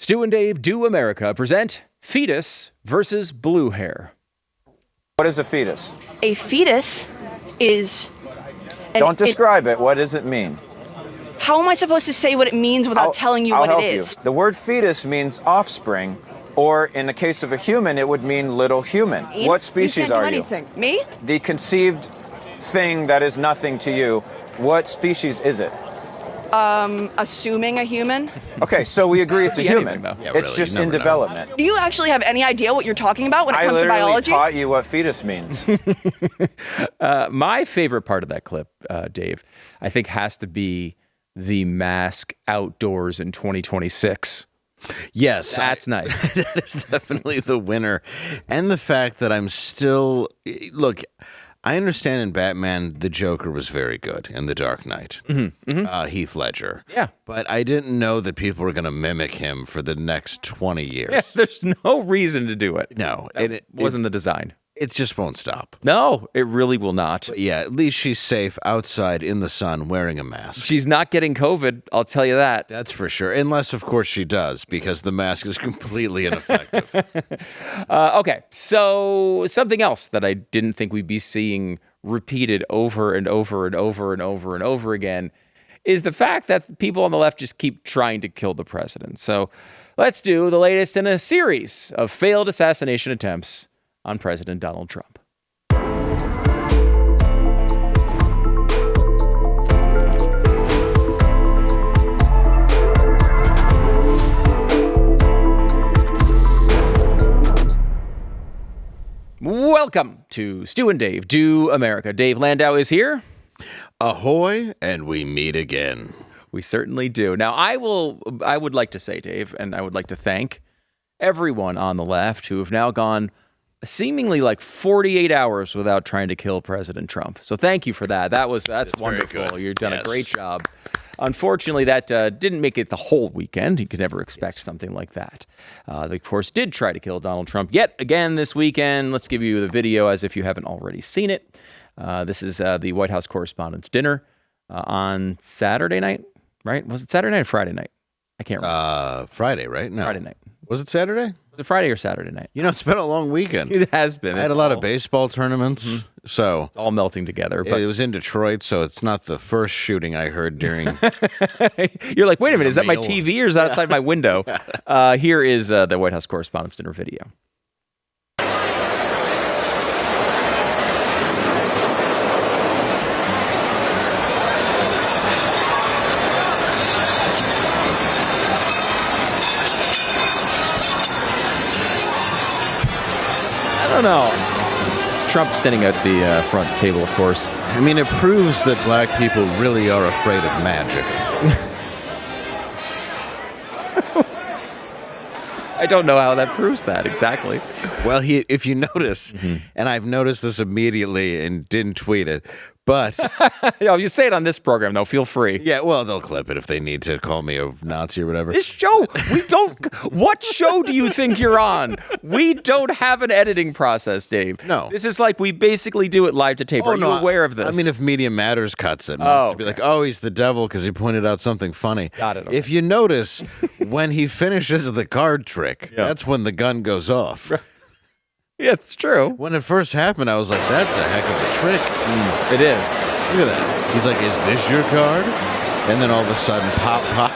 Stu and Dave Do America present Fetus versus Blue Hair. What is a fetus? A fetus is... Don't describe it. What does it mean? How am I supposed to say what it means without telling you I'll what help it is? You. The word fetus means offspring, or in the case of a human, it would mean little human. What species are you? Me? The conceived thing that is nothing to you. What species is it? Assuming a human. Okay, so we agree it's a human. Yeah, it's really, just in development. Do you actually have any idea what you're talking about when it comes to biology? I literally taught you what fetus means. My favorite part of that clip, Dave, I think has to be the mask outdoors in 2026. Yes. That's nice. That is definitely the winner. And the fact that I'm still... Look, I understand in Batman, the Joker was very good in The Dark Knight. Heath Ledger. Yeah. But I didn't know that people were going to mimic him for the next 20 years. Yeah, there's no reason to do it. No. It wasn't the design. It just won't stop. No, it really will not. But yeah, at least she's safe outside in the sun wearing a mask. She's not getting COVID, I'll tell you that. That's for sure. Unless, of course, she does, because the mask is completely ineffective. Okay, so something else that I didn't think we'd be seeing repeated over and over and over and over and over again is the fact that people on the left just keep trying to kill the president. So let's do the latest in a series of failed assassination attempts on President Donald Trump. Welcome to Stu and Dave Do America. Dave Landau is here. Ahoy, and we meet again. We certainly do. Now, I would like to say, Dave, and I would like to thank everyone on the left who have now gone seemingly like 48 hours without trying to kill President Trump. So thank you for that. That's wonderful. You've done a great job. Unfortunately, that didn't make it the whole weekend. You could never expect something like that. They, of course, did try to kill Donald Trump yet again this weekend. Let's give you the video as if you haven't already seen it. This is the White House Correspondents Dinner on Saturday night, right? Was it Saturday night or Friday night? I can't remember. Friday, right? No. Friday night. Was it Saturday? Was it Friday or Saturday night? You know, it's been a long weekend. It has been. I had a lot of baseball tournaments, so... It's all melting together. But it was in Detroit, so it's not the first shooting I heard during... You're like, wait a minute, is that my TV or is that outside my window? Here is the White House Correspondents Dinner video. I don't know. It's Trump sitting at the front table, of course. I mean, it proves that black people really are afraid of magic. I don't know how that proves that exactly. Well, if you notice, and I've noticed this immediately and didn't tweet it, but... You say it on this program, though. Feel free. Yeah, well, they'll clip it if they need to call me a Nazi or whatever. This show, we don't... What show do you think you're on? We don't have an editing process, Dave. No. This is like we basically do it live to tape. Are you aware of this? I mean, if Media Matters cuts it, to be like, oh, he's the devil because he pointed out something funny. Got it. Okay. If you notice, when he finishes the card trick, that's when the gun goes off. Yeah, it's true. When it first happened, I was like, that's a heck of a trick. It is. Look at that. He's like, is this your card? And then all of a sudden, pop, pop.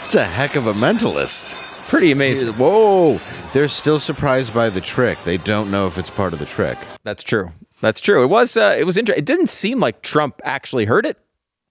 It's a heck of a mentalist. Pretty amazing. Whoa. They're still surprised by the trick. They don't know if it's part of the trick. That's true. That's true. It was interesting. It didn't seem like Trump actually heard it.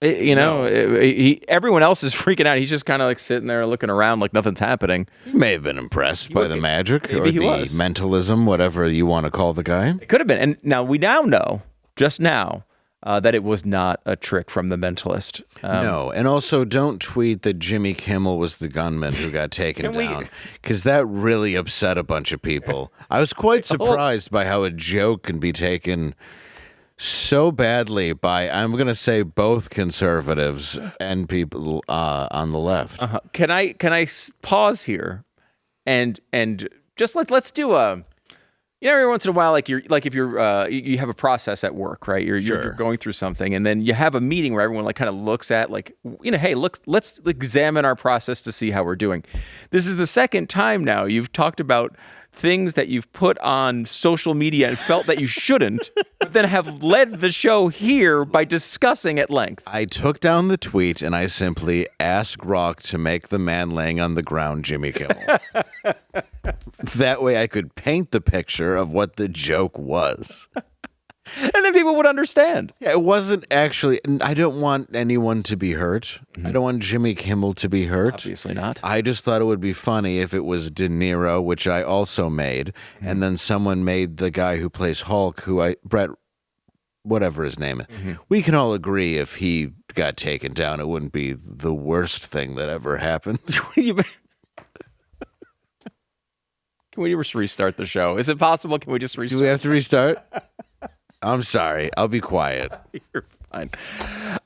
Everyone else is freaking out. He's just kind of like sitting there looking around like nothing's happening. He may have been impressed by the magic or the mentalism, whatever you want to call the guy. It could have been. And now we know, just now, that it was not a trick from the mentalist. No, and also don't tweet that Jimmy Kimmel was the gunman who got taken down, because that really upset a bunch of people. I was quite surprised by how a joke can be taken so badly by, I'm going to say, both conservatives and people on the left. Can I pause here and just let's do a every once in a while, like if you're you have a process at work, right? You're going through something, and then you have a meeting where everyone like kind of looks at like, hey, let's examine our process to see how we're doing. This is the second time now you've talked about things that you've put on social media and felt that you shouldn't, but then have led the show here by discussing at length. I took down the tweet and I simply asked Rock to make the man laying on the ground Jimmy Kimmel. That way I could paint the picture of what the joke was. And then people would understand. Yeah, it wasn't actually, I don't want anyone to be hurt. I don't want Jimmy Kimmel to be hurt. Obviously not. I just thought it would be funny if it was De Niro, which I also made, and then someone made the guy who plays Hulk, Brett, whatever his name is. We can all agree if he got taken down, it wouldn't be the worst thing that ever happened. Can we just restart the show? Is it possible? Can we just restart? Do we have to restart? I'm sorry. I'll be quiet. You're fine.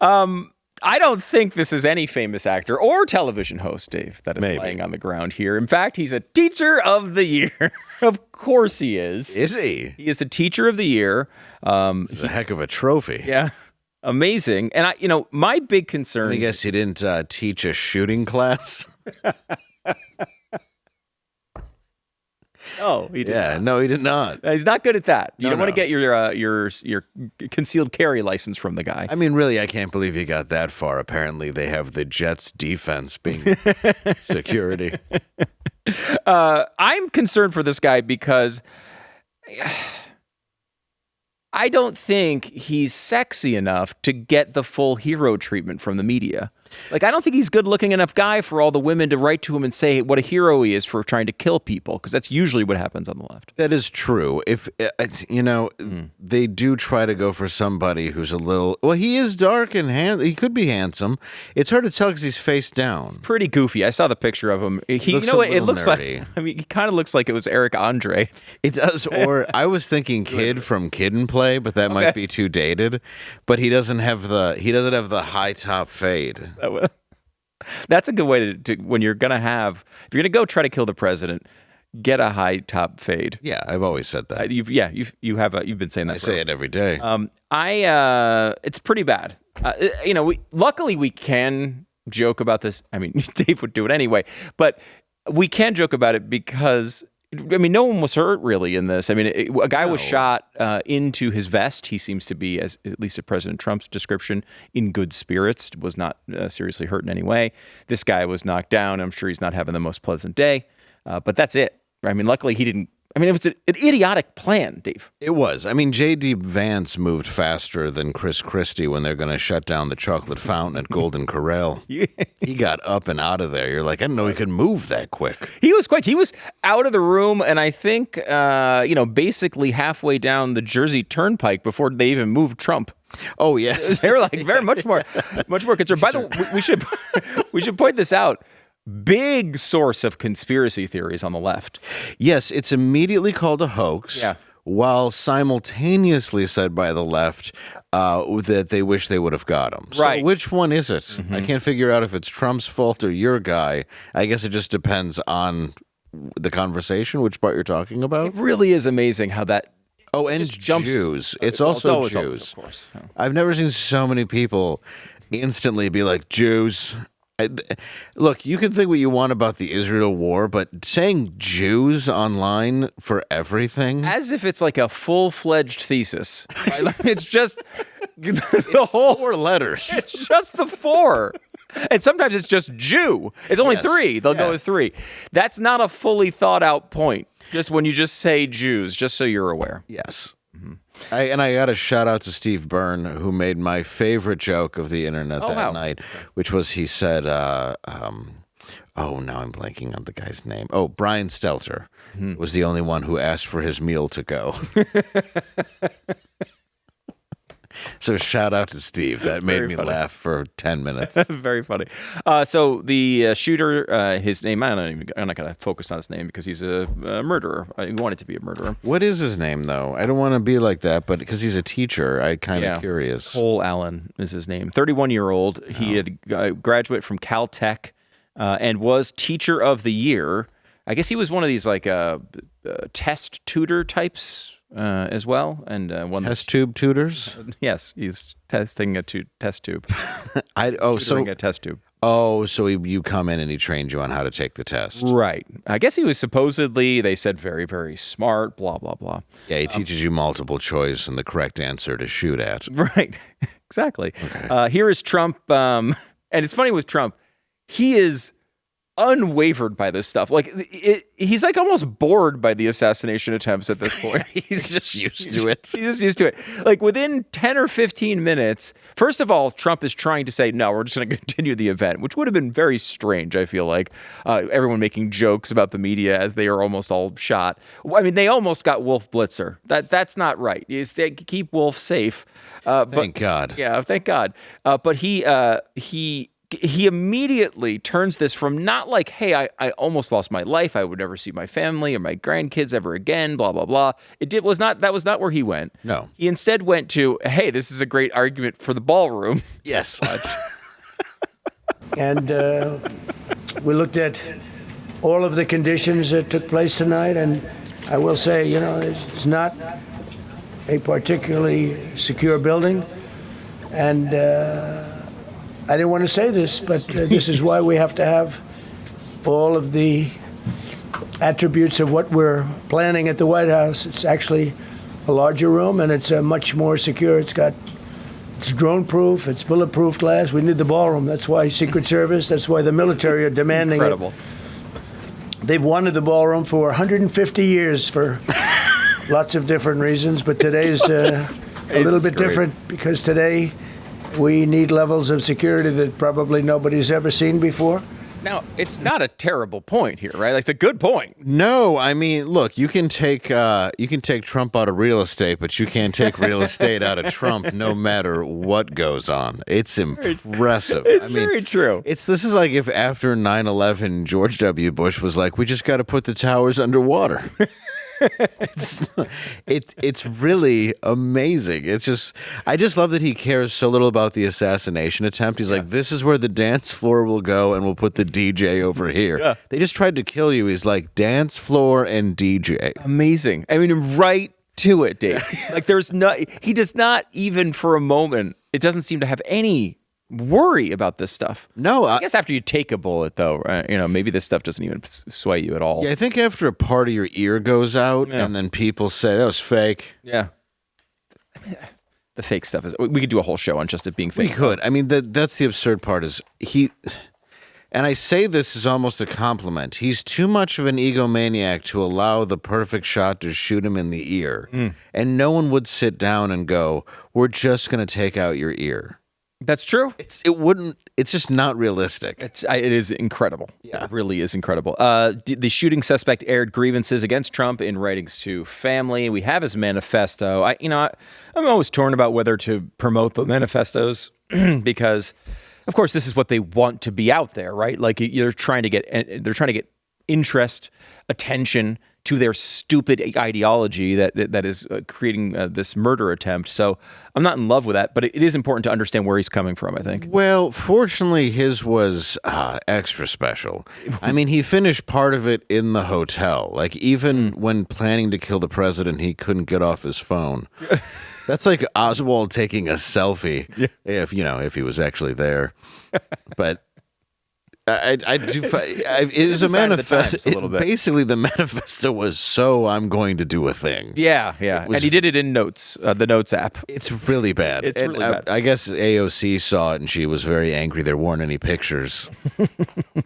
I don't think this is any famous actor or television host, Dave, that is laying on the ground here. In fact, he's a teacher of the year. Of course he is. Is he? He is a teacher of the year. It's a heck of a trophy. Yeah. Amazing. And my big concern. I guess he didn't teach a shooting class. No, he did. Yeah, no, he did not. He's not good at that. You No, don't want to no. get your concealed carry license from the guy. I mean, really, I can't believe he got that far. Apparently, they have the Jets defense being security. I'm concerned for this guy because I don't think he's sexy enough to get the full hero treatment from the media. Like, I don't think he's a good-looking enough guy for all the women to write to him and say what a hero he is for trying to kill people, because that's usually what happens on the left. That is true. If they do try to go for somebody who's a little. Well, he is dark and he could be handsome. It's hard to tell because he's face down. Pretty goofy. I saw the picture of him. It looks nerdy. like. I mean, he kind of looks like it was Eric Andre. It does. Or I was thinking Kid from Kid and Play, but that might be too dated. But he doesn't have the high top fade. That's a good way to when you're gonna if you're gonna go try to kill the president, get a high top fade. Yeah, I've always said that. You've been saying that. I say it every day. It's pretty bad. Luckily we can joke about this. I mean, Dave would do it anyway, but we can joke about it because. I mean, no one was hurt really in this. I mean, a guy was shot into his vest. He seems to be, as at least at President Trump's description, in good spirits, was not seriously hurt in any way. This guy was knocked down. I'm sure he's not having the most pleasant day, but that's it. I mean, luckily he didn't. I mean, it was an idiotic plan, Dave. It was. I mean, J.D. Vance moved faster than Chris Christie when they're going to shut down the chocolate fountain at Golden Corral. He got up and out of there. You're like, I didn't know he could move that quick. He was quick. He was out of the room, and I think, basically halfway down the Jersey Turnpike before they even moved Trump. Oh, yes. They were like very much more concerned. By the way, we should point this out. Big source of conspiracy theories on the left. Yes, it's immediately called a hoax. Yeah. While simultaneously said by the left that they wish they would have got him. Right. So which one is it? I can't figure out if it's Trump's fault or your guy. I guess it just depends on the conversation, which part you're talking about. It really is amazing how that. Oh, and just jumps. Jews. It's also always Jews. of course. Yeah. I've never seen so many people instantly be like, Jews. Look, you can think what you want about the Israel war, but saying Jews online for everything? As if it's like a full-fledged thesis. Right? It's just the whole 4 letters. It's just the 4. And sometimes it's just Jew. It's only 3. They'll go with 3. That's not a fully thought out point. Just when you just say Jews, just so you're aware. Yes. I got to shout out to Steve Byrne, who made my favorite joke of the internet night, which was he said, now I'm blanking on the guy's name. Oh, Brian Stelter was the only one who asked for his meal to go. So shout out to Steve. That made me laugh for 10 minutes. Very funny. So the shooter, his name, I'm not going to focus on his name because he's a murderer. I wanted to be a murderer. What is his name, though? I don't want to be like that, but because he's a teacher, I'm kind of curious. Cole Allen is his name. 31-year-old. He had graduated from Caltech and was teacher of the year. I guess he was one of these like test tutor types as well, and one Test tube tutors. Yes, he's testing a test tube. So a test tube. Oh, so you come in and he trained you on how to take the test. Right. I guess he was supposedly, they said, very, very smart, blah, blah, blah. Yeah, he teaches you multiple choice and the correct answer to shoot at. Right. Exactly. Okay. Here is Trump. And it's funny with Trump, he is unwavered by this stuff. Like he's like almost bored by the assassination attempts at this point. He's just used to it. He's just used to it. Like within 10 or 15 minutes, first of all, Trump is trying to say, no, we're just going to continue the event, which would have been very strange, I feel like. Everyone making jokes about the media as they are almost all shot. I mean, they almost got Wolf Blitzer. That's not right. You keep Wolf safe. Thank God. Yeah, thank God. But he immediately turns this from not like, hey, I almost lost my life. I would never see my family or my grandkids ever again, blah, blah, blah. That was not where he went. No. He instead went to, hey, this is a great argument for the ballroom. Yes. And we looked at all of the conditions that took place tonight. And I will say, it's not a particularly secure building. And I didn't want to say this, but this is why we have to have all of the attributes of what we're planning at the White House. It's actually a larger room, and it's much more secure. It's drone-proof, it's bulletproof glass. We need the ballroom. That's why Secret Service, that's why the military are demanding incredible. It. They've wanted the ballroom for 150 years for lots of different reasons, but today's a little bit different because today we need levels of security that probably nobody's ever seen before. Now, it's not a terrible point here, right? Like, it's a good point. No, I mean, look, you can take Trump out of real estate, but you can't take real estate out of Trump no matter what goes on. It's impressive. It's very true. This is like if after 9/11, George W. Bush was like, we just got to put the towers underwater. It's really amazing. I just love that he cares so little about the assassination attempt. He's like, this is where the dance floor will go, and we'll put the DJ over here. Yeah. They just tried to kill you. He's like, dance floor and DJ. Amazing. I mean, right to it, Dave. Like, he does not even for a moment, it doesn't seem to have any worry about this stuff. No, I guess after you take a bullet, though, maybe this stuff doesn't even sway you at all. Yeah, I think after a part of your ear goes out, and then people say that was fake. Yeah, the fake stuff is. We could do a whole show on just it being fake. We could. I mean, that's the absurd part. Is he? And I say this is almost a compliment. He's too much of an egomaniac to allow the perfect shot to shoot him in the ear, and no one would sit down and go, "We're just going to take out your ear." That's true. It's just not realistic. It is incredible. Yeah, it really is incredible. The shooting suspect aired grievances against Trump in writings to family. We have his manifesto. I'm always torn about whether to promote the manifestos because, of course, this is what they want to be out there, right? Like they're trying to get interest, attention to their stupid ideology that is creating this murder attempt. So I'm not in love with that, but it is important to understand where he's coming from, I think. Well, fortunately, his was extra special. I mean, he finished part of it in the hotel. Like, even when planning to kill the president, he couldn't get off his phone. That's like Oswald taking a selfie, if he was actually there. But I do. It is a manifesto. Basically, the manifesto was I'm going to do a thing. Yeah. And he did it in Notes, the Notes app. It's really bad. It's really bad. I guess AOC saw it and she was very angry. There weren't any pictures.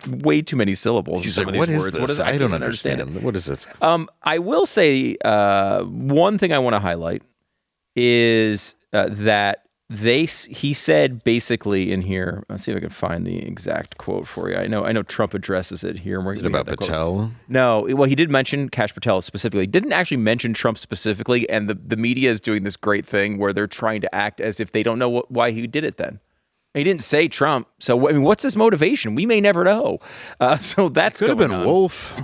Way too many syllables. She's like, "What is this? I don't understand. What is it?" I will say one thing I want to highlight is that he said basically in here. Let's see if I can find the exact quote for you. I know Trump addresses it here. Is it about Patel? No. Well, he did mention Kash Patel specifically. He didn't actually mention Trump specifically, and the media is doing this great thing where they're trying to act as if they don't know why he did it then. He didn't say Trump. So, I mean, what's his motivation? We may never know. So that's Could have been Wolf.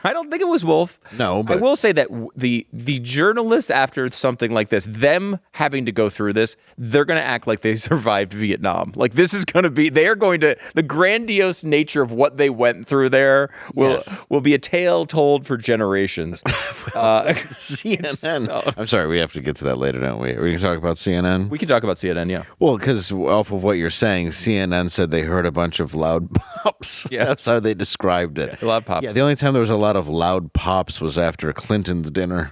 I don't think it was Wolf. No, but I will say that the journalists after something like this, them having to go through this, they're going to act like they survived Vietnam. Like this is going to be, they are going to, the grandiose nature of what they went through there will be a tale told for generations. CNN. I'm sorry, we have to get to that later, don't we? Are we going to talk about CNN? We can talk about CNN, yeah. Well, because off of what you're saying, CNN said they heard a bunch of loud pops. Yeah. That's how they described it. Yeah, loud pops. Yeah, the only time there was a lot of loud pops was after Clinton's dinner.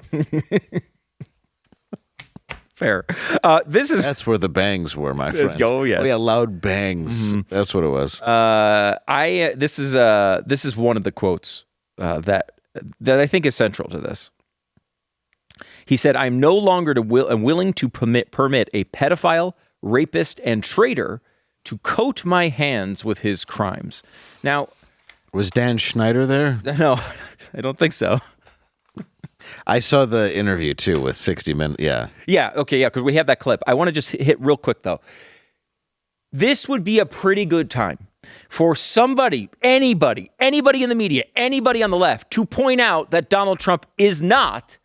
Fair. That's where the bangs were, my friend. Oh, yes. Oh, yeah, loud bangs. Mm-hmm. That's what it was. This is one of the quotes that I think is central to this. He said, "I'm no longer willing to permit a pedophile, rapist, and traitor to coat my hands with his crimes." Now, was Dan Schneider there? No, I don't think so. I saw the interview too with 60 Minutes. Yeah. Yeah. Okay. Yeah. Because we have that clip. I want to just hit real quick though. This would be a pretty good time for somebody, anybody in the media, anybody on the left to point out that Donald Trump is not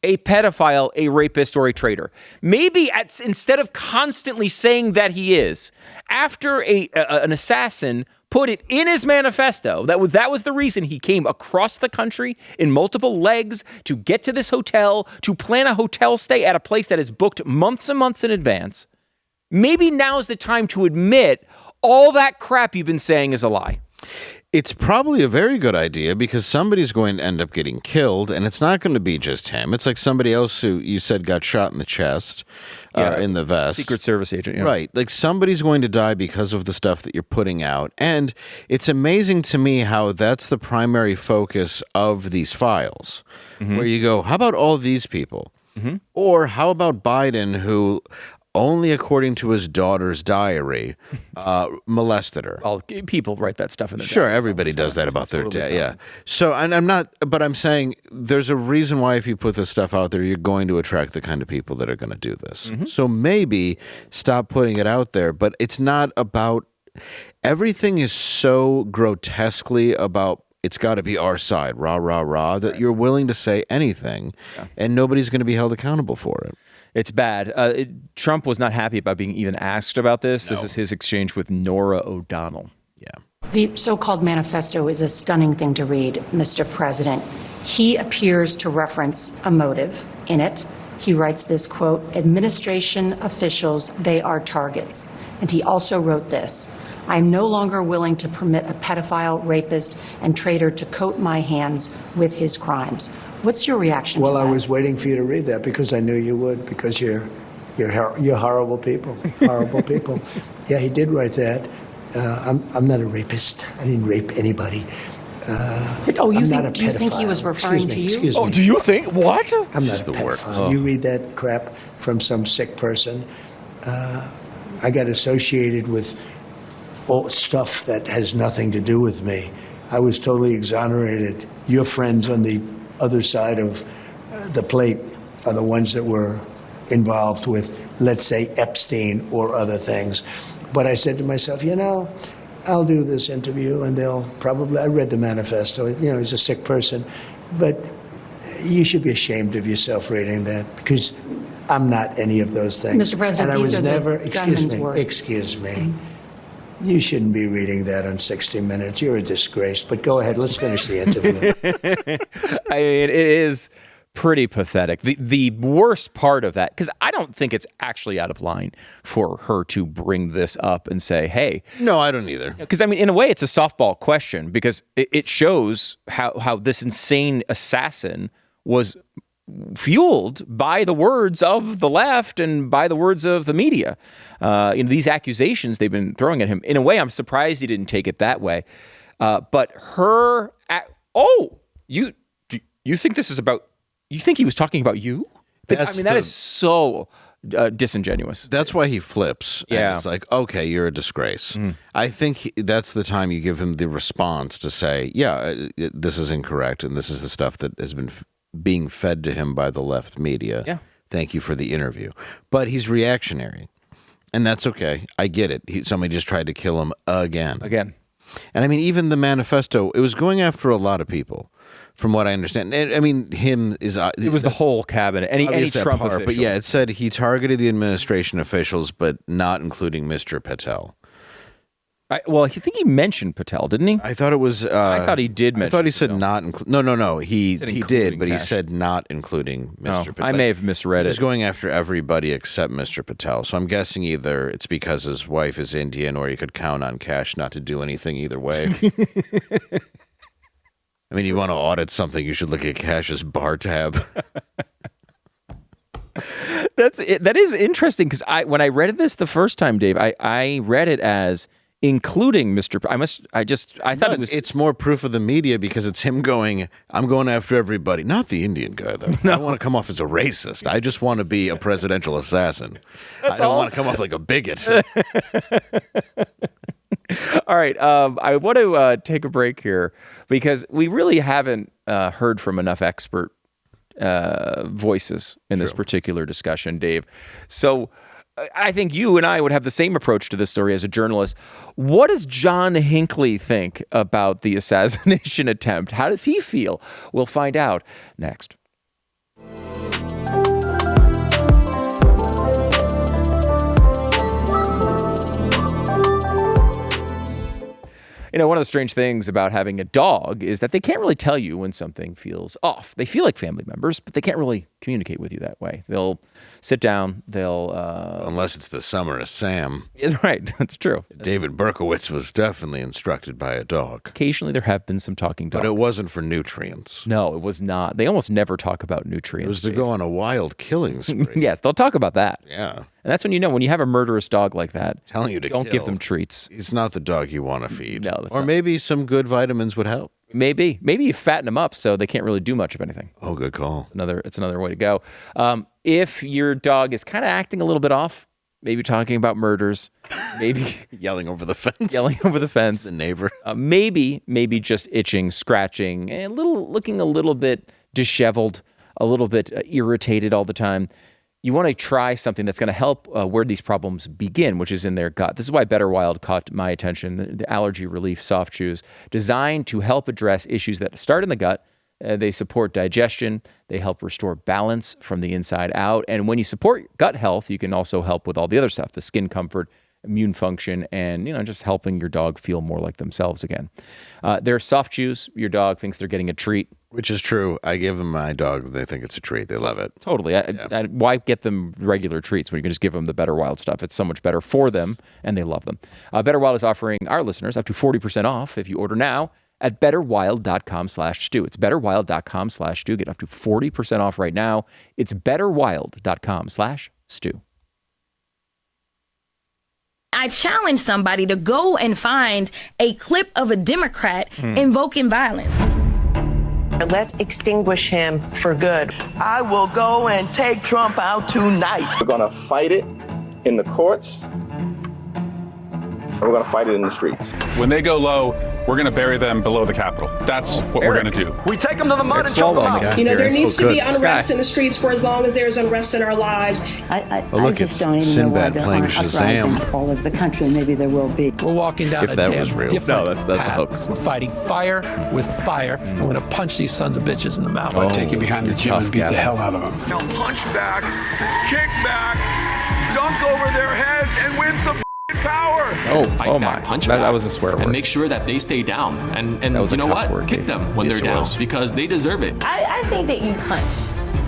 a pedophile, a rapist, or a traitor. Maybe instead of constantly saying that he is, after an assassin put it in his manifesto, that was the reason he came across the country in multiple legs to get to this hotel, to plan a hotel stay at a place that is booked months and months in advance. Maybe now's the time to admit all that crap you've been saying is a lie. It's probably a very good idea because somebody's going to end up getting killed, and it's not going to be just him. It's like somebody else who you said got shot in the chest, in the vest. Secret Service agent, yeah. Right. Like somebody's going to die because of the stuff that you're putting out. And it's amazing to me how that's the primary focus of these files, where you go, how about all these people? Or how about Biden, who only according to his daughter's diary, molested her. Well, people write that stuff in their Sure, diaries everybody does that about their totally dad. Yeah. So, and I'm saying there's a reason why if you put this stuff out there, you're going to attract the kind of people that are going to do this. So maybe stop putting it out there, but it's not about, everything is so grotesquely about, it's got to be our side, rah, rah, rah, that you're willing to say anything and nobody's going to be held accountable for it. It's bad. Trump was not happy about being even asked about this. No. This is his exchange with Norah O'Donnell. Yeah. The so-called manifesto is a stunning thing to read, Mr. President. He appears to reference a motive in it. He writes this, quote, "Administration officials, they are targets." And he also wrote this, "I am no longer willing to permit a pedophile, rapist, and traitor to coat my hands with his crimes." What's your reaction to that? Well, I was waiting for you to read that because I knew you would, because you're horrible people, horrible people. Yeah, he did write that. I'm not a rapist. I didn't rape anybody. Do you think he was referring to you? Excuse me. Do you think? What? I'm not a pedophile. You read that crap from some sick person. I got associated with all stuff that has nothing to do with me. I was totally exonerated. Your friends on the other side of the plate are the ones that were involved with, let's say, Epstein or other things. But I said to myself, I'll do this interview and they'll probably, I read the manifesto, he's a sick person, but you should be ashamed of yourself reading that because I'm not any of those things. Mr. President, and I these was are never, the gunman's words. Excuse me. You shouldn't be reading that on 60 Minutes. You're a disgrace. But go ahead. Let's finish the interview. I mean, it is pretty pathetic. The worst part of that, because I don't think it's actually out of line for her to bring this up and say, hey. No, I don't either. Because, I mean, in a way, it's a softball question because it shows how this insane assassin was fueled by the words of the left and by the words of the media. These accusations they've been throwing at him. In a way, I'm surprised he didn't take it that way. But her... You think this is about... You think he was talking about you? That is so disingenuous. That's why he flips. Yeah. And it's like, okay, you're a disgrace. I think that's the time you give him the response to say, this is incorrect and this is the stuff that has been being fed to him by the left media. Yeah. Thank you for the interview. But he's reactionary. And that's okay. I get it. Somebody just tried to kill him again. And I mean, even the manifesto, it was going after a lot of people, from what I understand. And, I mean, it was the whole cabinet, any Trump official. But yeah, it said he targeted the administration officials, but not including Mr. Patel. I think he mentioned Patel, didn't he? I thought it was. I thought he did mention. I thought he said not. No. He did, but he Kash. said not including Mr. Patel. I may have misread it. He's going after everybody except Mr. Patel. So I'm guessing either it's because his wife is Indian, or you could count on Kash not to do anything either way. I mean, you want to audit something, you should look at Kash's bar tab. That is interesting, because when I read this the first time, Dave, I read it as including Mr. I thought it was. It's more proof of the media, because it's him going, I'm going after everybody. Not the Indian guy, though. No. I don't want to come off as a racist. I just want to be a presidential assassin. I don't want to come off like a bigot. All right. I want to take a break here, because we really haven't heard from enough expert voices in this particular discussion, Dave. So I think you and I would have the same approach to this story as a journalist. What does John Hinckley think about the assassination attempt? How does he feel? We'll find out next. You know, one of the strange things about having a dog is that they can't really tell you when something feels off. They feel like family members, but they can't really communicate with you that way. They'll sit down, unless it's the summer of Sam. Right, that's true. David Berkowitz was definitely instructed by a dog. Occasionally there have been some talking dogs. But it wasn't for nutrients. No, it was not. They almost never talk about nutrients. It was to go on a wild killing spree. Yes, they'll talk about that. Yeah. And that's when you know, when you have a murderous dog like that, telling you to don't give them treats. He's not the dog you want to feed. No, that's or not. Maybe some good vitamins would help. Maybe you fatten them up so they can't really do much of anything. Oh, good call. It's another way to go. If your dog is kind of acting a little bit off, maybe talking about murders, maybe yelling over the fence, the neighbor, maybe just itching, scratching, and looking a little bit disheveled, a little bit irritated all the time. You want to try something that's going to help where these problems begin, which is in their gut. This is why BetterWild caught my attention, the allergy relief soft chews, designed to help address issues that start in the gut. They support digestion. They help restore balance from the inside out. And when you support gut health, you can also help with all the other stuff, the skin comfort, immune function, and just helping your dog feel more like themselves again. They're soft chews. Your dog thinks they're getting a treat. Which is true. I give them my dog. They think it's a treat. They love it. Totally. Why get them regular treats when you can just give them the BetterWild stuff? It's so much better for them, and they love them. BetterWild is offering our listeners up to 40% off if you order now at betterwild.com/stew. It's betterwild.com/stew. Get up to 40% off right now. It's betterwild.com/stew. I challenge somebody to go and find a clip of a Democrat invoking violence. Let's extinguish him for good. I will go and take Trump out tonight. We're going to fight it in the courts, and we're going to fight it in the streets. When they go low, we're going to bury them below the Capitol. That's what we're going to do. We take them to the mud and choke them out. There needs to be unrest in the streets for as long as there's unrest in our lives. I just don't even know why there aren't uprisings all over the country. Maybe there will be. We're walking down if that was real. No, that's a hoax. We're fighting fire with fire. I'm going to punch these sons of bitches in the mouth. I'll take you behind the gym and beat the hell out of them. Now punch back, kick back, dunk over their heads, and win some power. Oh my! That was a swear word. And make sure that they stay down. And that was you know what? Word, kick them when they're down because they deserve it. I think that you punch.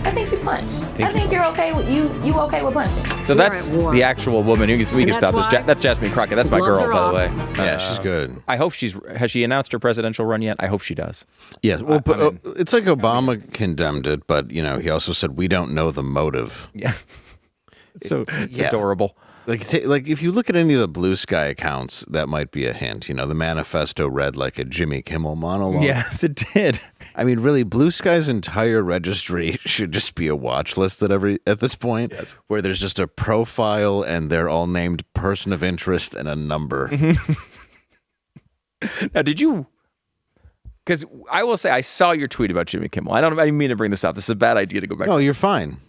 I think you punch. I think you're okay with you okay with punching. So that's the actual woman. We can stop this. That's Jasmine Crockett. That's my girl, by the way. Yeah, she's good. I hope has she announced her presidential run yet? I hope she does. Yes. Well, it's like Obama condemned it, but he also said we don't know the motive. Yeah. So it's adorable. Like if you look at any of the Blue Sky accounts, that might be a hint. The manifesto read like a Jimmy Kimmel monologue. Yes, it did. I mean, really, Blue Sky's entire registry should just be a watch list at this point, where there's just a profile and they're all named person of interest and a number. Now, did you? Because I will say, I saw your tweet about Jimmy Kimmel. I didn't mean to bring this up. This is a bad idea to go back. No, you're fine.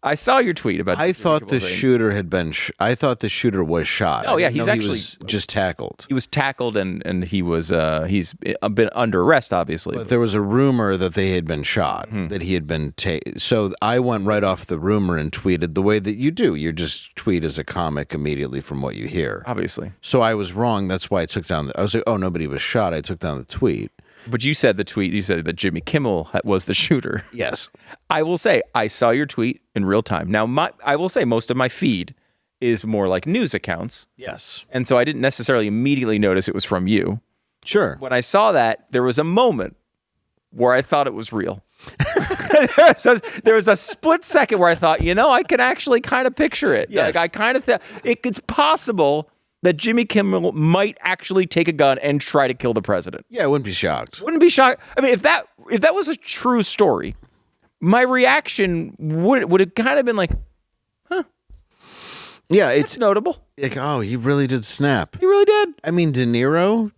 I saw your tweet about. I thought the shooter had been. I thought the shooter was shot. Oh yeah, he's actually he was just tackled. He was tackled, and he was he's been under arrest, obviously. But there was a rumor that they had been shot, that he had been. So I went right off the rumor and tweeted the way that you do. You just tweet as a comic immediately from what you hear. Obviously. So I was wrong. That's why I took down. I was like, oh, nobody was shot. I took down the tweet. But you said the tweet, you said that Jimmy Kimmel was the shooter. Yes. I will say, I saw your tweet in real time. Now, I will say most of my feed is more like news accounts. Yes. And so I didn't necessarily immediately notice it was from you. Sure. When I saw that, there was a moment where I thought it was real. There was a split second where I thought, I can actually kind of picture it. Yes. Like I kind of it's possible that Jimmy Kimmel might actually take a gun and try to kill the president. Yeah, I wouldn't be shocked. Wouldn't be shocked. I mean, if that was a true story, my reaction would have kind of been like, huh. Yeah, it's notable. Like, oh, he really did snap. He really did. I mean, De Niro,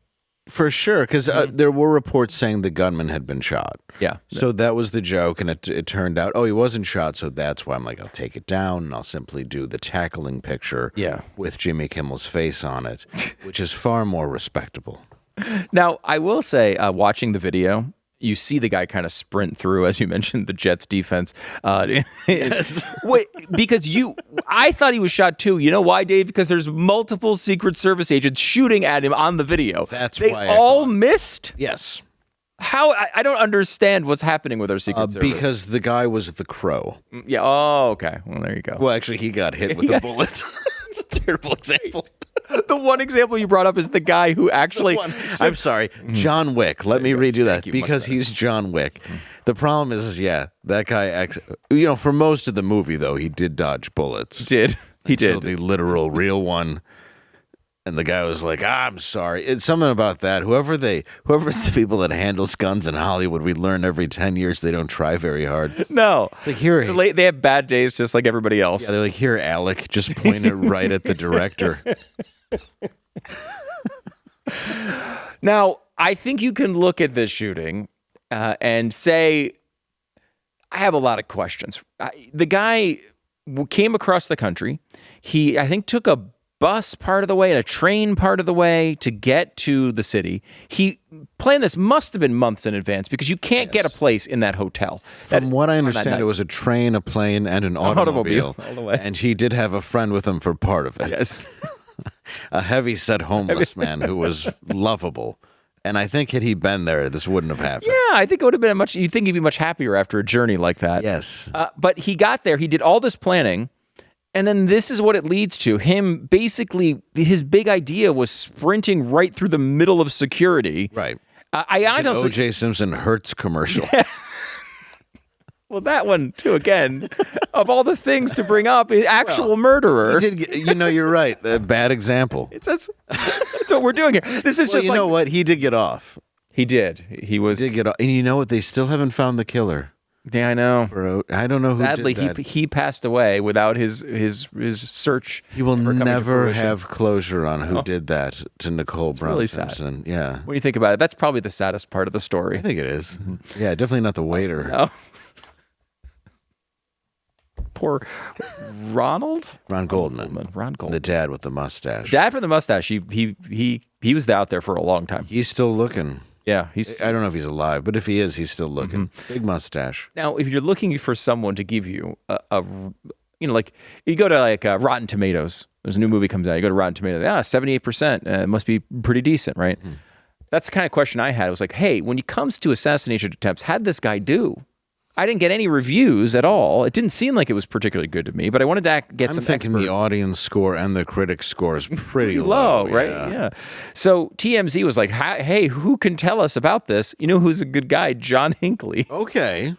for sure, because there were reports saying the gunman had been shot. Yeah. So that was the joke, and it turned out, he wasn't shot, so that's why I'm like, I'll take it down, and I'll simply do the tackling picture with Jimmy Kimmel's face on it, which is far more respectable. Now, I will say, watching the video, you see the guy kind of sprint through, as you mentioned, the Jets defense. Yes. Wait, because I thought he was shot too. You know why, Dave? Because there's multiple Secret Service agents shooting at him on the video. That's why they all missed? Yes. How? I don't understand what's happening with our Secret Service. Because the guy was the Crow. Yeah. Oh, okay. Well, there you go. Well, actually, he got hit with a bullet. It's a terrible example. The one example you brought up is the guy who actually... I'm sorry. John Wick. Let me redo that. Because he's John Wick. The problem is, that guy... for most of the movie, though, he did dodge bullets. He did. The literal real one. And the guy was like, I'm sorry. It's something about that. Whoever's the people that handles guns in Hollywood, we learn every 10 years they don't try very hard. No. It's like, here. They have bad days just like everybody else. Yeah, they're like, here, Alec, just point it right at the director. Now, I think you can look at this shooting and say, I have a lot of questions. The guy came across the country. He, I think, took a bus part of the way and a train part of the way to get to the city. He planned this must have been months in advance because you can't get a place in that hotel. From what I understand, it was a train, a plane, and an automobile. All the way. And he did have a friend with him for part of it. Yes. A heavyset homeless man who was lovable. And I think had he been there, this wouldn't have happened. Yeah, I think it would have been you think he'd be much happier after a journey like that. Yes. But he got there, he did all this planning, and then this is what it leads to. Him basically, his big idea was sprinting right through the middle of security. Right. I honestly... O.J. Simpson Hertz commercial. Yeah. Well, that one, too, again, of all the things to bring up, actual murderer. You're right. A bad example. That's what we're doing here. This is just you know what? He did get off. He did. He did get off. And you know what? They still haven't found the killer. Yeah, I know. I don't know who Sadly, did that. he passed away without his search. He will never have closure on who did that to Nicole Brown really Simpson. Sad. Yeah. When you think about it, that's probably the saddest part of the story. I think it is. Mm-hmm. Yeah, definitely not the waiter. No. Poor Ron Goldman. The dad with the mustache. Dad with the mustache. He was out there for a long time. He's still looking. Yeah, I don't know if he's alive, but if he is, he's still looking. Mm-hmm. Big mustache. Now, if you're looking for someone to give you like you go to Rotten Tomatoes. There's a new movie comes out. You go to Rotten Tomatoes. 78%. It must be pretty decent, right? Mm. That's the kind of question I had. It was like, hey, when it comes to assassination attempts, how'd this guy do? I didn't get any reviews at all. It didn't seem like it was particularly good to me, but I wanted to get some thinking the audience score and the critic score is pretty low, right? Yeah. So TMZ was like, hey, who can tell us about this? You know who's a good guy? John Hinckley. Okay.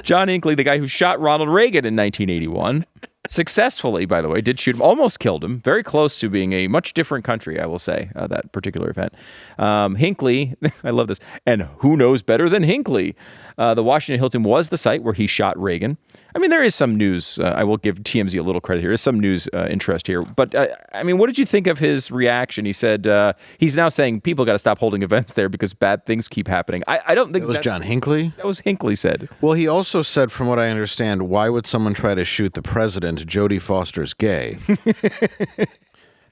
John Hinckley, the guy who shot Ronald Reagan in 1981. successfully, by the way, did shoot him, almost killed him, very close to being a much different country, I will say, that particular event. Hinckley, I love this, and who knows better than Hinckley? The Washington Hilton was the site where he shot Reagan. I mean, there is some news. I will give TMZ a little credit here. There's some news interest here. But, I mean, what did you think of his reaction? He said he's now saying people got to stop holding events there because bad things keep happening. I don't think that was John Hinckley? That was Hinckley said. Well, he also said, from what I understand, why would someone try to shoot the president? Jodie Foster's gay.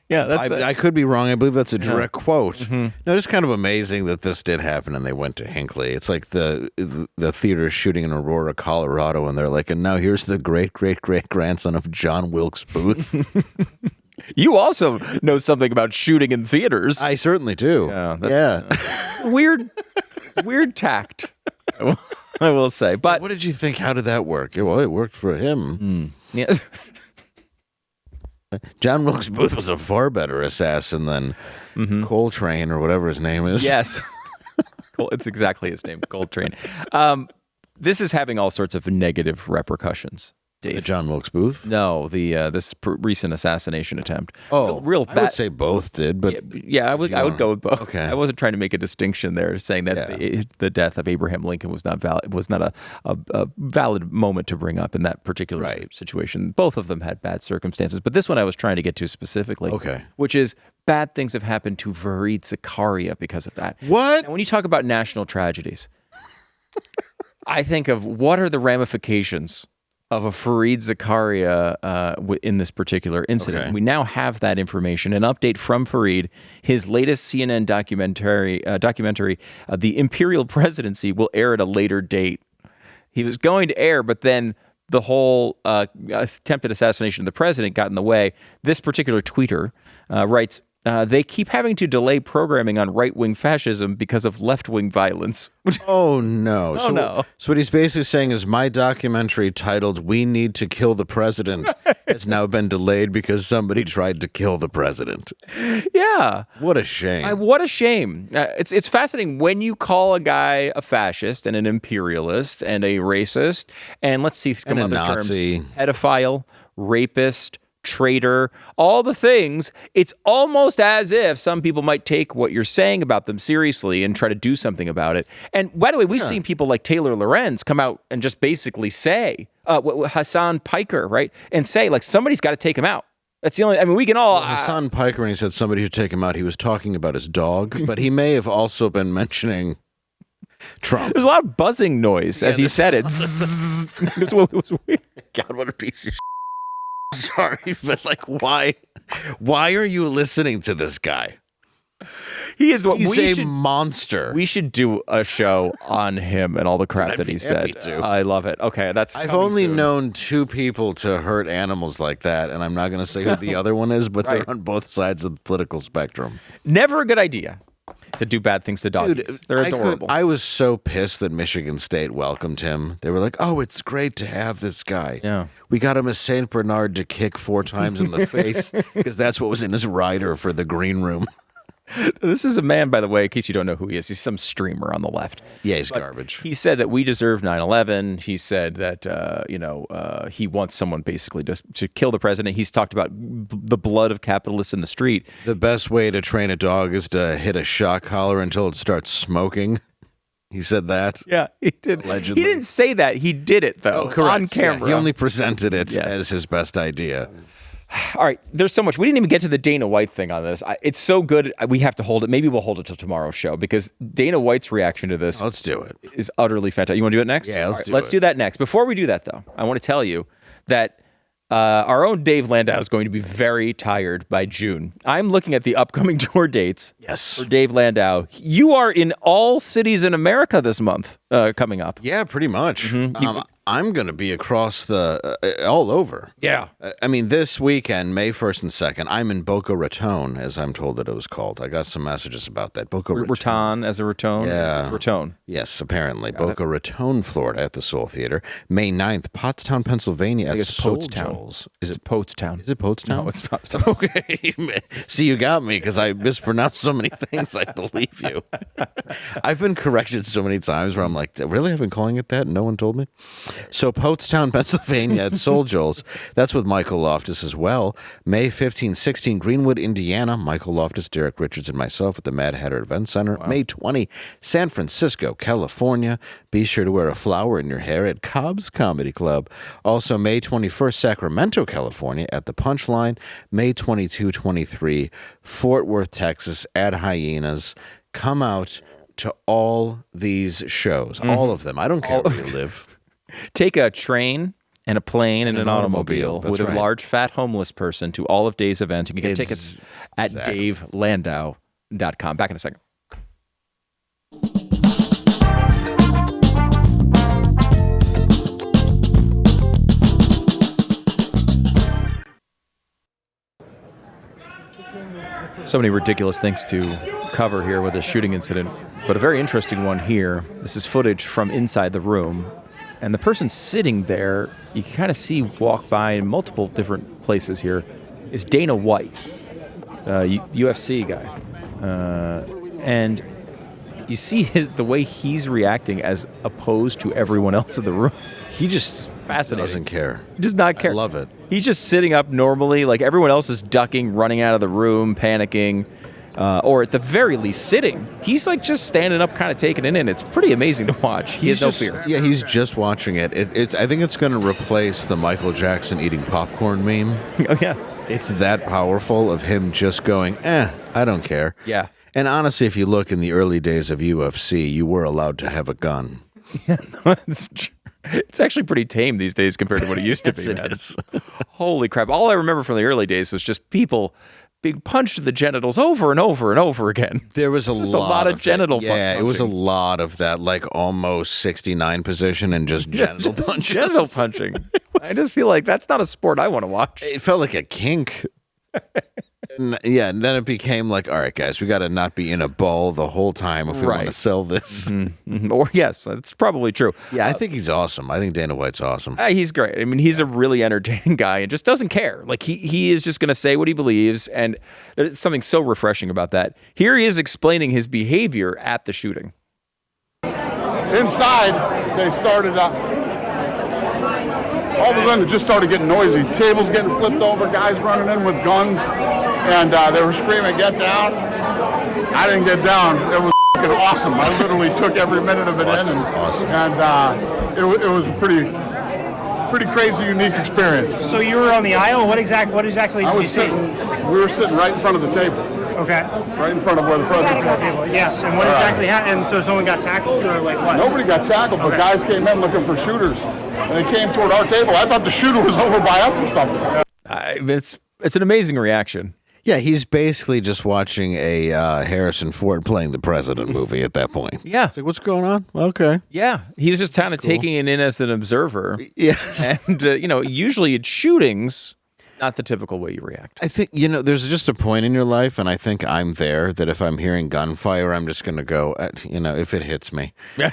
Yeah, that's I could be wrong. I believe that's a direct quote. Mm-hmm. No, it's kind of amazing that this did happen and they went to Hinckley. It's like the theater shooting in Aurora, Colorado, and they're like, and now here's the great-great-great-grandson of John Wilkes Booth. You also know something about shooting in theaters. I certainly do. Yeah. Weird tact, I will say. But what did you think? How did that work? Well, it worked for him. Yes. John Wilkes Booth was a far better assassin than Coltrane or whatever his name is. Yes. It's exactly his name, Coltrane. This is having all sorts of negative repercussions. Dave. John Wilkes Booth? No, this recent assassination attempt. Oh, real I would say both did, but I would go with both. Okay, I wasn't trying to make a distinction there, saying that the death of Abraham Lincoln was not valid. Was not a valid moment to bring up in that particular situation. Both of them had bad circumstances, but this one I was trying to get to specifically. Okay, which is bad things have happened to Fareed Zakaria because of that. What? And when you talk about national tragedies, I think of what are the ramifications of a Fareed Zakaria in this particular incident. Okay. We now have that information. An update from Fareed. His latest CNN documentary, The Imperial Presidency, will air at a later date. He was going to air, but then the whole attempted assassination of the president got in the way. This particular tweeter writes, they keep having to delay programming on right-wing fascism because of left-wing violence. Oh, no. No. So what he's basically saying is my documentary titled We Need to Kill the President has now been delayed because somebody tried to kill the president. Yeah. What a shame. What a shame. It's fascinating when you call a guy a fascist and an imperialist and a racist, and let's see some other Nazi. terms. Pedophile, rapist, traitor, all the things. It's almost as if some people might take what you're saying about them seriously and try to do something about it. And by the way, we've seen people like Taylor Lorenz come out and just basically say, Hassan Piker, right? And say, like, somebody's got to take him out. That's the only, I mean, we can all. Hassan Piker, when he said somebody should take him out, he was talking about his dog, but he may have also been mentioning Trump. There's a lot of buzzing noise as he said it. It was weird. God, what a piece of shit. Sorry, but like, why are you listening to this guy? He's a monster. We should do a show on him and all the crap that he said. I love it. Okay, I've only known two people to hurt animals like that, and I'm not going to say who the other one is, but they're on both sides of the political spectrum. Never a good idea to do bad things to doggies. Dude, they're adorable. I was so pissed that Michigan State welcomed him. They were like, oh, it's great to have this guy. Yeah. We got him a St. Bernard to kick 4 times in the face because that's what was in his rider for the green room. This is a man, by the way, in case you don't know who he is. He's some streamer on the left. Yeah, he's garbage. He said that we deserve 9/11. He said that, he wants someone basically to kill the president. He's talked about the blood of capitalists in the street. The best way to train a dog is to hit a shock collar until it starts smoking. He said that. Yeah, he did. Allegedly. He didn't say that. He did it, though, on camera. Yeah, he only presented it as his best idea. All right, there's so much. We didn't even get to the Dana White thing on this. It's so good. We have to hold it. Maybe we'll hold it till tomorrow's show because Dana White's reaction to this let's do it. Is utterly fantastic. You want to do it next? Yeah, let's do that next. Before we do that, though, I want to tell you that our own Dave Landau is going to be very tired by June. I'm looking at the upcoming tour dates for Dave Landau. You are in all cities in America this month coming up. Yeah, pretty much. I'm going to be across all over. Yeah. I mean, this weekend, May 1st and 2nd, I'm in Boca Raton, as I'm told that it was called. I got some messages about that. Boca Raton. Raton as a Raton? Yeah. It's Raton. Yes, apparently. Boca Raton, Florida, at the Soul Theater. May 9th, Pottstown, Pennsylvania, at Soul Joel's. Is it Pottstown? Is it Pottstown? No, it's Pottstown. Okay. See, you got me because I mispronounced so many things. I believe you. I've been corrected so many times where I'm like, really? I've been calling it that and no one told me? So Pottstown, Pennsylvania at Soul Joel's. That's with Michael Loftus as well. May 15, 16, Greenwood, Indiana. Michael Loftus, Derek Richards, and myself at the Mad Hatter Event Center. Wow. May 20, San Francisco, California. Be sure to wear a flower in your hair at Cobb's Comedy Club. Also, May 21st, Sacramento, California at the Punchline. May 22, 23, Fort Worth, Texas at Hyenas. Come out to all these shows, all of them. I don't care where you live. Take a train and a plane and an automobile with a large fat homeless person to all of Dave's events. You can get tickets at davelandau.com. Back in a second. So many ridiculous things to cover here with a shooting incident, but a very interesting one here. This is footage from inside the room, and the person sitting there, you can kind of see walk by in multiple different places here, is Dana White, UFC guy. And you see the way he's reacting as opposed to everyone else in the room. He just doesn't care. He does not care. I love it. He's just sitting up normally, like everyone else is ducking, running out of the room, panicking, or at the very least sitting. He's like just standing up, kind of taking it in. It's pretty amazing to watch. He has no fear. Yeah, he's just watching it. I think it's going to replace the Michael Jackson eating popcorn meme. Oh, yeah. It's that powerful of him just going, I don't care. Yeah. And honestly, if you look in the early days of UFC, you were allowed to have a gun. Yeah, no, it's true. It's actually pretty tame these days compared to what it used to be. It is. Holy crap. All I remember from the early days was just people being punched in the genitals over and over and over again. There was a lot of genital punching. Yeah, it was a lot of that, like almost 69 position and just genital punches. Genital punching. I just feel like that's not a sport I want to watch. It felt like a kink. Yeah, and then it became like, all right, guys, we got to not be in a ball the whole time if we want to sell this. Mm-hmm. Or yes, that's probably true. Yeah, I think he's awesome. I think Dana White's awesome. He's great. I mean, he's a really entertaining guy and just doesn't care. Like he is just going to say what he believes, and there's something so refreshing about that. Here he is explaining his behavior at the shooting. Inside, they started up. All of a sudden, it just started getting noisy. Tables getting flipped over, guys running in with guns, and they were screaming, "Get down!" I didn't get down. It was fucking awesome. I literally took every minute of it in, and it was a pretty crazy, unique experience. So you were on the aisle. What exactly? I was sitting. We were sitting right in front of the table. Okay. Right in front of where the president was. Yes. And what exactly happened? So someone got tackled, or like what? Nobody got tackled, but guys came in looking for shooters. And they came toward our table. I thought the shooter was over by us or something. It's an amazing reaction. Yeah, he's basically just watching a Harrison Ford playing the president movie at that point. Yeah. It's like, what's going on? Okay. Yeah. He was just kind of taking it in as an observer. Yes. And, usually at shootings, not the typical way you react. I think, there's just a point in your life, and I think I'm there, that if I'm hearing gunfire, I'm just going to go, if it hits me. Yeah.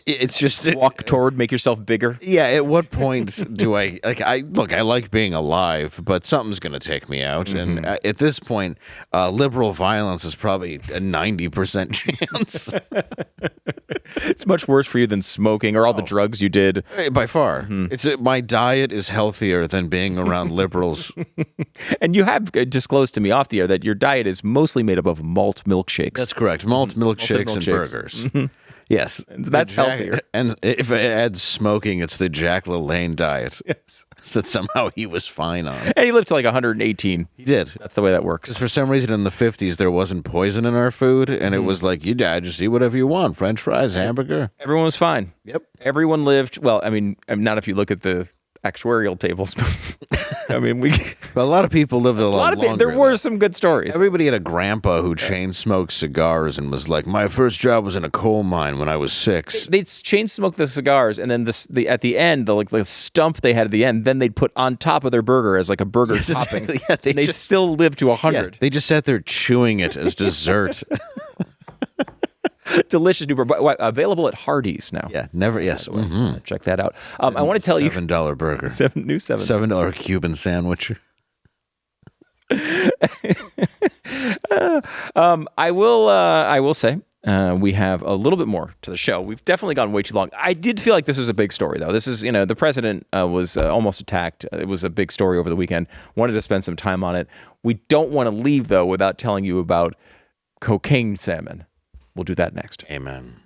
It's just walk toward, make yourself bigger. Yeah. At what point do I I like being alive, but something's going to take me out. Mm-hmm. And at this point, liberal violence is probably a 90% chance. It's much worse for you than smoking or all the drugs you did. By far. Mm-hmm. My diet is healthier than being around liberals. And you have disclosed to me off the air that your diet is mostly made up of malt milkshakes. That's correct. Malt milkshakes and burgers. Mm-hmm. Yes. That's healthier. And if it adds smoking, it's the Jack LaLanne diet. Yes. That somehow he was fine on. And he lived to like 118. He did. That's the way that works. Because for some reason in the 50s, there wasn't poison in our food. And it was like, you died, just eat whatever you want. French fries, hamburger. Everyone was fine. Yep. Everyone lived, well, I mean, not if you look at the actuarial tables. I mean, but a lot of people lived a lot longer. There were some good stories. Everybody had a grandpa who chain smoked cigars and was like, my first job was in a coal mine when I was 6. They'd chain smoke the cigars, and then at the end, the stump they had at the end, then they'd put on top of their burger as like a burger topping. Exactly. Yeah, they still lived to 100. Yeah, they just sat there chewing it as dessert. Delicious new burger. Available at Hardee's now. Yeah, never. Yes, check that out. I want to tell you, $7 burger, $7 Cuban sandwich. I will say we have a little bit more to the show. We've definitely gone way too long. I did feel like this was a big story, though. This is, the president was almost attacked. It was a big story over the weekend. Wanted to spend some time on it. We don't want to leave, though, without telling you about cocaine salmon. We'll do that next. Amen.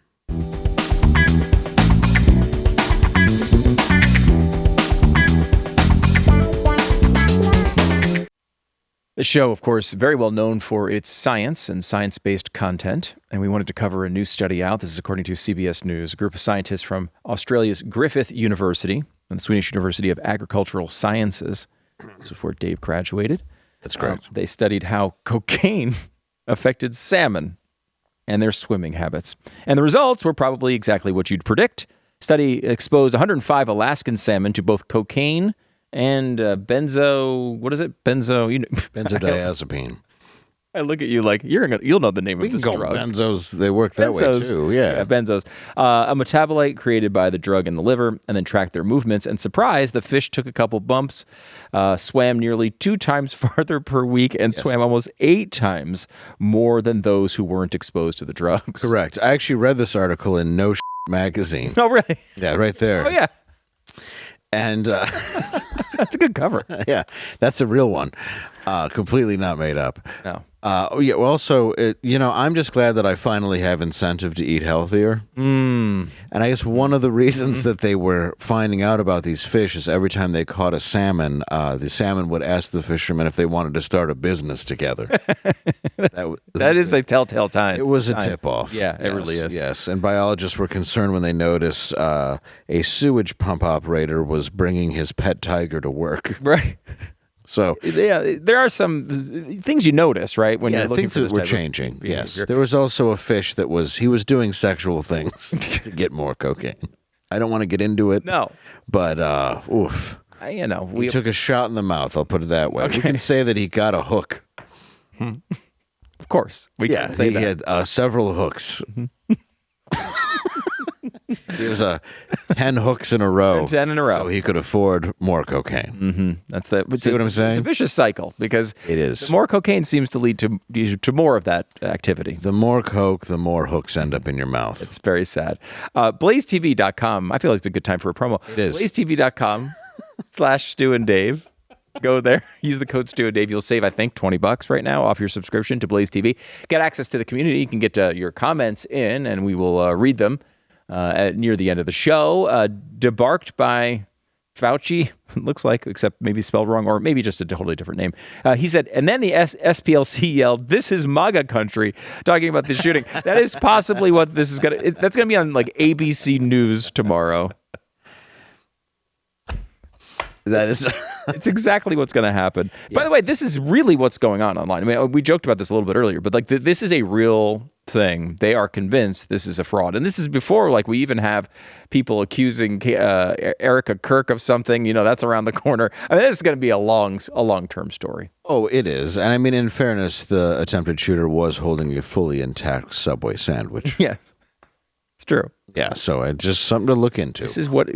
The show, of course, very well known for its science and science-based content, and we wanted to cover a new study out. This is according to CBS News. A group of scientists from Australia's Griffith University and the Swedish University of Agricultural Sciences, this is where Dave graduated. That's correct. They studied how cocaine affected salmon and their swimming habits. And the results were probably exactly what you'd predict. Study exposed 105 Alaskan salmon to both cocaine and benzodiazepine. I look at you like you'll know the name of this drug. Benzos, they work that way too. Yeah, benzos. A metabolite created by the drug in the liver, and then tracked their movements. And surprise, the fish took a couple bumps, swam nearly 2 times farther per week, and swam almost 8 times more than those who weren't exposed to the drugs. Correct. I actually read this article in No magazine. Oh, really? Yeah, right there. Oh, yeah. And that's a good cover. Yeah, that's a real one. Completely not made up. No. Yeah. Well, also, I'm just glad that I finally have incentive to eat healthier. And I guess one of the reasons that they were finding out about these fish is every time they caught a salmon, the salmon would ask the fishermen if they wanted to start a business together. that is the telltale time. It was a tip-off. Yeah, it really is. Yes, and biologists were concerned when they noticed a sewage pump operator was bringing his pet tiger to work. Right. So yeah, there are some things you notice, right? When you're looking things for this that were type changing. Of yes, behavior. there was also a fish that was doing sexual things to get more cocaine. I don't want to get into it. No, but oof, he took a shot in the mouth. I'll put it that way. Okay. We can say that he got a hook. Of course, we can say that. He had several hooks. He was 10 hooks in a row. 10 in a row. So he could afford more cocaine. Mm-hmm. That's the. See what I'm saying? It's a vicious cycle because it is. The more cocaine seems to lead to more of that activity. The more coke, the more hooks end up in your mouth. It's very sad. BlazeTV.com. I feel like it's a good time for a promo. It is. BlazeTV.com/Stu and Dave. Go there, use the code Stu and Dave. You'll save, I think, $20 right now off your subscription to Blaze TV. Get access to the community. You can get your comments in, and we will read them near the end of the show. Debarked by Fauci, looks like, except maybe spelled wrong, or maybe just a totally different name. He said, and then the SPLC yelled, "This is MAGA country," talking about the shooting. That is possibly what this is going to... That's going to be on, like, ABC News tomorrow. That is... It's exactly what's going to happen. Yeah. By the way, this is really what's going on online. I mean, we joked about this a little bit earlier, but like this is a real thing. They are convinced this is a fraud. And this is before, like, we even have people accusing Erica Kirk of something. That's around the corner. I mean, this is going to be a long-term story. Oh, it is. And I mean, in fairness, the attempted shooter was holding a fully intact Subway sandwich. Yes. It's true. Yeah, so it's just something to look into. This is what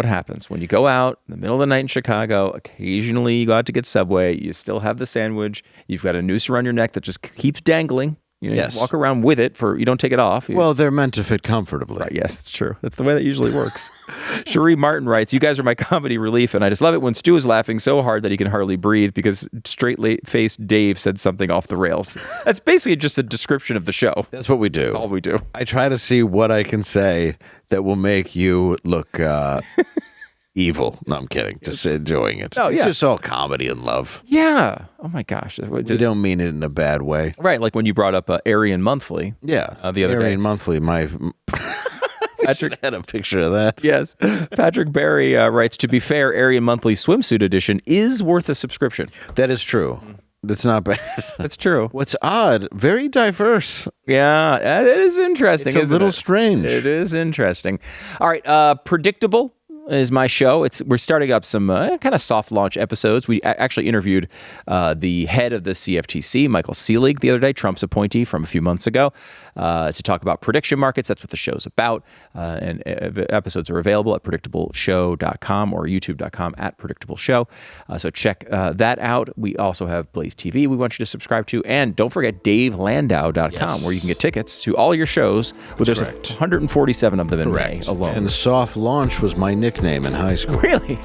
happens when you go out in the middle of the night in Chicago. Occasionally, you go out to get Subway. You still have the sandwich. You've got a noose around your neck that just keeps dangling. Yes. You walk around with it you don't take it off. Well, they're meant to fit comfortably. Right, yes, that's true. That's the way that usually works. Cherie Martin writes, "You guys are my comedy relief, and I just love it when Stu is laughing so hard that he can hardly breathe because straight-faced Dave said something off the rails." That's basically just a description of the show. That's what we do. That's all we do. I try to see what I can say that will make you look evil. No, I'm kidding. Just enjoying it. Oh, yeah. It's just all comedy and love. Yeah. Oh, my gosh. We don't mean it in a bad way. Right, like when you brought up Aryan Monthly. Yeah. The other Aryan day. Monthly, Patrick had a picture of that. Yes. Patrick Barry writes, "To be fair, Aryan Monthly Swimsuit Edition is worth a subscription." That is true. That's not bad. That's true. What's odd, very diverse. Yeah, it is interesting. It's a little strange. It is interesting. All right, predictable. is my show. We're starting up some kind of soft launch episodes. We actually interviewed the head of the CFTC, Michael Seelig, the other day, Trump's appointee from a few months ago, to talk about prediction markets. That's what the show's about. And episodes are available at predictableshow.com or youtube.com at predictableshow. So check that out. We also have BlazeTV we want you to subscribe to. And don't forget DaveLandau.com, where you can get tickets to all your shows. There's 147 of them in May alone. And the soft launch was my nickname in high school. Really?